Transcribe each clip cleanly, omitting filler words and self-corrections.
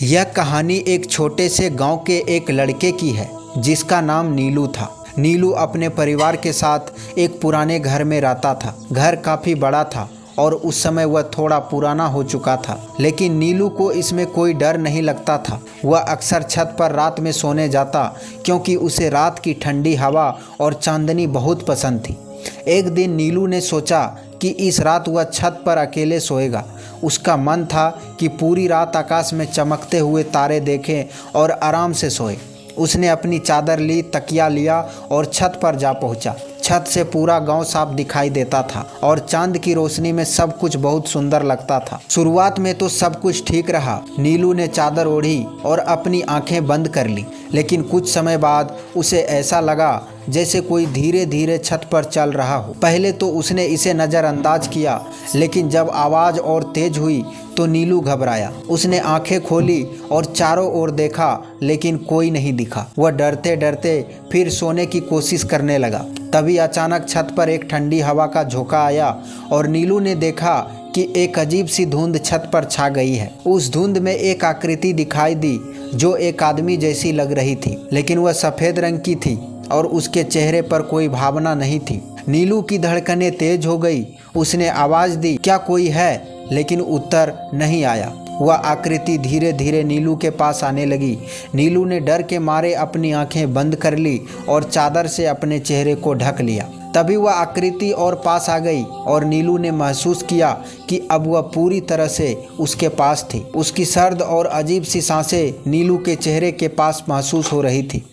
यह कहानी एक छोटे से गांव के एक लड़के की है जिसका नाम नीलू था। नीलू अपने परिवार के साथ एक पुराने घर में रहता था। घर काफ़ी बड़ा था और उस समय वह थोड़ा पुराना हो चुका था, लेकिन नीलू को इसमें कोई डर नहीं लगता था। वह अक्सर छत पर रात में सोने जाता क्योंकि उसे रात की ठंडी हवा और चांदनी बहुत पसंद थी। एक दिन नीलू ने सोचा कि इस रात वह छत पर अकेले सोएगा। उसका मन था कि पूरी रात आकाश में चमकते हुए तारे देखें और आराम से सोए। उसने अपनी चादर ली, तकिया लिया और छत पर जा पहुंचा। छत से पूरा गांव साफ दिखाई देता था और चांद की रोशनी में सब कुछ बहुत सुंदर लगता था। शुरुआत में तो सब कुछ ठीक रहा। नीलू ने चादर ओढ़ी और अपनी आंखें बंद कर ली, लेकिन कुछ समय बाद उसे ऐसा लगा जैसे कोई धीरे धीरे छत पर चल रहा हो। पहले तो उसने इसे नज़रअंदाज किया, लेकिन जब आवाज़ और तेज हुई तो नीलू घबराया। उसने आंखें खोली और चारों ओर देखा, लेकिन कोई नहीं दिखा। वह डरते डरते फिर सोने की कोशिश करने लगा। तभी अचानक छत पर एक ठंडी हवा का झोंका आया और नीलू ने देखा कि एक अजीब सी धुंध छत पर छा गई है। उस धुंध में एक आकृति दिखाई दी जो एक आदमी जैसी लग रही थी, लेकिन वह सफ़ेद रंग की थी और उसके चेहरे पर कोई भावना नहीं थी। नीलू की धड़कनें तेज हो गई। उसने आवाज़ दी, क्या कोई है? लेकिन उत्तर नहीं आया। वह आकृति धीरे धीरे नीलू के पास आने लगी। नीलू ने डर के मारे अपनी आंखें बंद कर ली और चादर से अपने चेहरे को ढक लिया। तभी वह आकृति और पास आ गई और नीलू ने महसूस किया कि अब वह पूरी तरह से उसके पास थी। उसकी सर्द और अजीब सी सांसें नीलू के चेहरे के पास महसूस हो रही थी।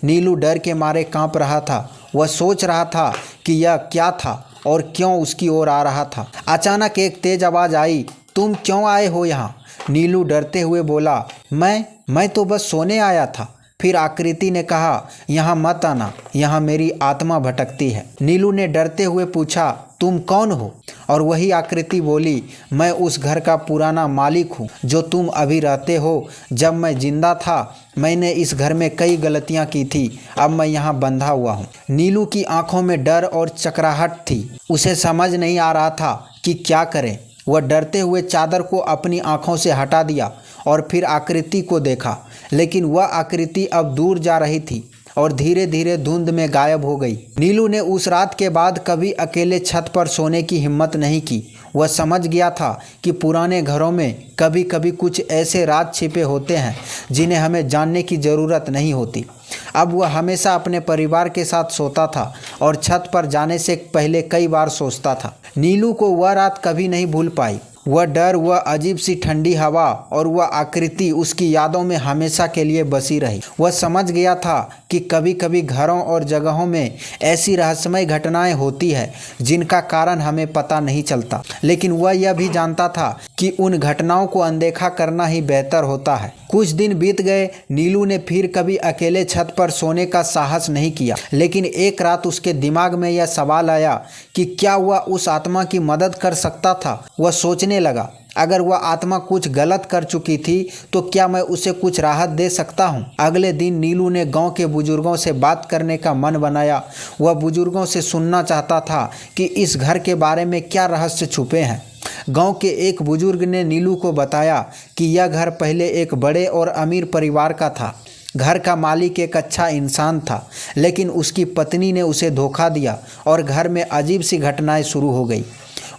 नीलू डर के मारे कांप रहा था। वह सोच रहा था कि यह क्या था और क्यों उसकी ओर आ रहा था। अचानक एक तेज आवाज़ आई, तुम क्यों आए हो यहाँ? नीलू डरते हुए बोला, मैं तो बस सोने आया था। फिर आकृति ने कहा, यहाँ मत आना, यहाँ मेरी आत्मा भटकती है। नीलू ने डरते हुए पूछा, तुम कौन हो? और वही आकृति बोली, मैं उस घर का पुराना मालिक हूँ जो तुम अभी रहते हो। जब मैं जिंदा था मैंने इस घर में कई गलतियाँ की थी, अब मैं यहाँ बंधा हुआ हूँ। नीलू की आंखों में डर और चकराहट थी। उसे समझ नहीं आ रहा था कि क्या करे। वह डरते हुए चादर को अपनी आंखों से हटा दिया और फिर आकृति को देखा, लेकिन वह आकृति अब दूर जा रही थी और धीरे धीरे धुंध में गायब हो गई। नीलू ने उस रात के बाद कभी अकेले छत पर सोने की हिम्मत नहीं की। वह समझ गया था कि पुराने घरों में कभी कभी कुछ ऐसे राज छिपे होते हैं जिन्हें हमें जानने की ज़रूरत नहीं होती। अब वह हमेशा अपने परिवार के साथ सोता था और छत पर जाने से पहले कई बार सोचता था। नीलू को वह रात कभी नहीं भूल पाई। वह डर, वह अजीब सी ठंडी हवा और वह आकृति उसकी यादों में हमेशा के लिए बसी रही। वह समझ गया था कि कभी कभी घरों और जगहों में ऐसी रहस्यमय घटनाएं होती है जिनका कारण हमें पता नहीं चलता, लेकिन वह यह भी जानता था कि उन घटनाओं को अनदेखा करना ही बेहतर होता है। कुछ दिन बीत गए। नीलू ने फिर कभी अकेले छत पर सोने का साहस नहीं किया, लेकिन एक रात उसके दिमाग में यह सवाल आया कि क्या वह उस आत्मा की मदद कर सकता था। वह सोचने लगा, अगर वह आत्मा कुछ गलत कर चुकी थी तो क्या मैं उसे कुछ राहत दे सकता हूँ। अगले दिन नीलू ने गांव के बुजुर्गों से बात करने का मन बनाया। वह बुजुर्गों से सुनना चाहता था कि इस घर के बारे में क्या रहस्य छुपे हैं। गांव के एक बुजुर्ग ने नीलू को बताया कि यह घर पहले एक बड़े और अमीर परिवार का था। घर का मालिक एक अच्छा इंसान था, लेकिन उसकी पत्नी ने उसे धोखा दिया और घर में अजीब सी घटनाएं शुरू हो गई।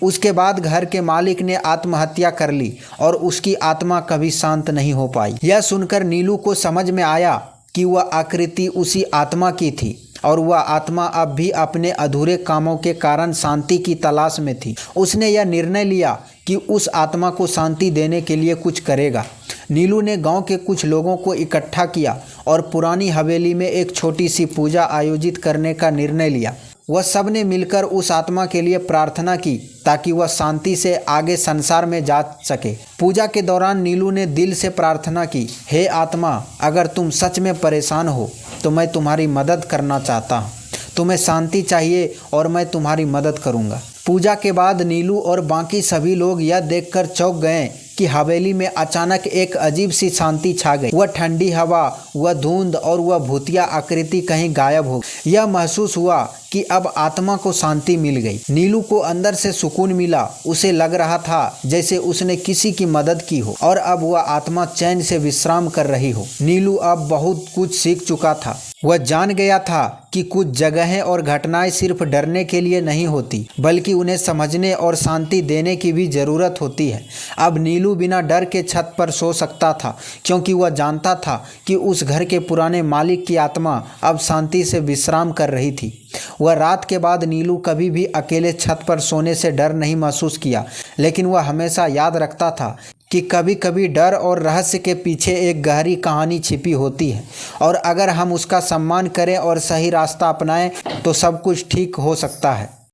उसके बाद घर के मालिक ने आत्महत्या कर ली और उसकी आत्मा कभी शांत नहीं हो पाई। यह सुनकर नीलू को समझ में आया कि वह आकृति उसी आत्मा की थी और वह आत्मा अब भी अपने अधूरे कामों के कारण शांति की तलाश में थी। उसने यह निर्णय लिया कि उस आत्मा को शांति देने के लिए कुछ करेगा। नीलू ने गांव के कुछ लोगों को इकट्ठा किया और पुरानी हवेली में एक छोटी सी पूजा आयोजित करने का निर्णय लिया। वह सब ने मिलकर उस आत्मा के लिए प्रार्थना की ताकि वह शांति से आगे संसार में जा सके। पूजा के दौरान नीलू ने दिल से प्रार्थना की, हे आत्मा, अगर तुम सच में परेशान हो तो मैं तुम्हारी मदद करना चाहता हूँ। तुम्हें शांति चाहिए और मैं तुम्हारी मदद करूँगा। पूजा के बाद नीलू और बाकी सभी लोग यह देखकर चौंक गए कि हवेली में अचानक एक अजीब सी शांति छा गई। वह ठंडी हवा, वह धुंध और वह भूतिया आकृति कहीं गायब हो गई। यह महसूस हुआ कि अब आत्मा को शांति मिल गई। नीलू को अंदर से सुकून मिला। उसे लग रहा था जैसे उसने किसी की मदद की हो और अब वह आत्मा चैन से विश्राम कर रही हो। नीलू अब बहुत कुछ सीख चुका था। वह जान गया था कि कुछ जगहें और घटनाएं सिर्फ डरने के लिए नहीं होती, बल्कि उन्हें समझने और शांति देने की भी ज़रूरत होती है। अब नीलू बिना डर के छत पर सो सकता था, क्योंकि वह जानता था कि उस घर के पुराने मालिक की आत्मा अब शांति से विश्राम कर रही थी। वह रात के बाद नीलू कभी भी अकेले छत पर सोने से डर नहीं महसूस किया, लेकिन वह हमेशा याद रखता था कि कभी कभी डर और रहस्य के पीछे एक गहरी कहानी छिपी होती है, और अगर हम उसका सम्मान करें और सही रास्ता अपनाएं तो सब कुछ ठीक हो सकता है।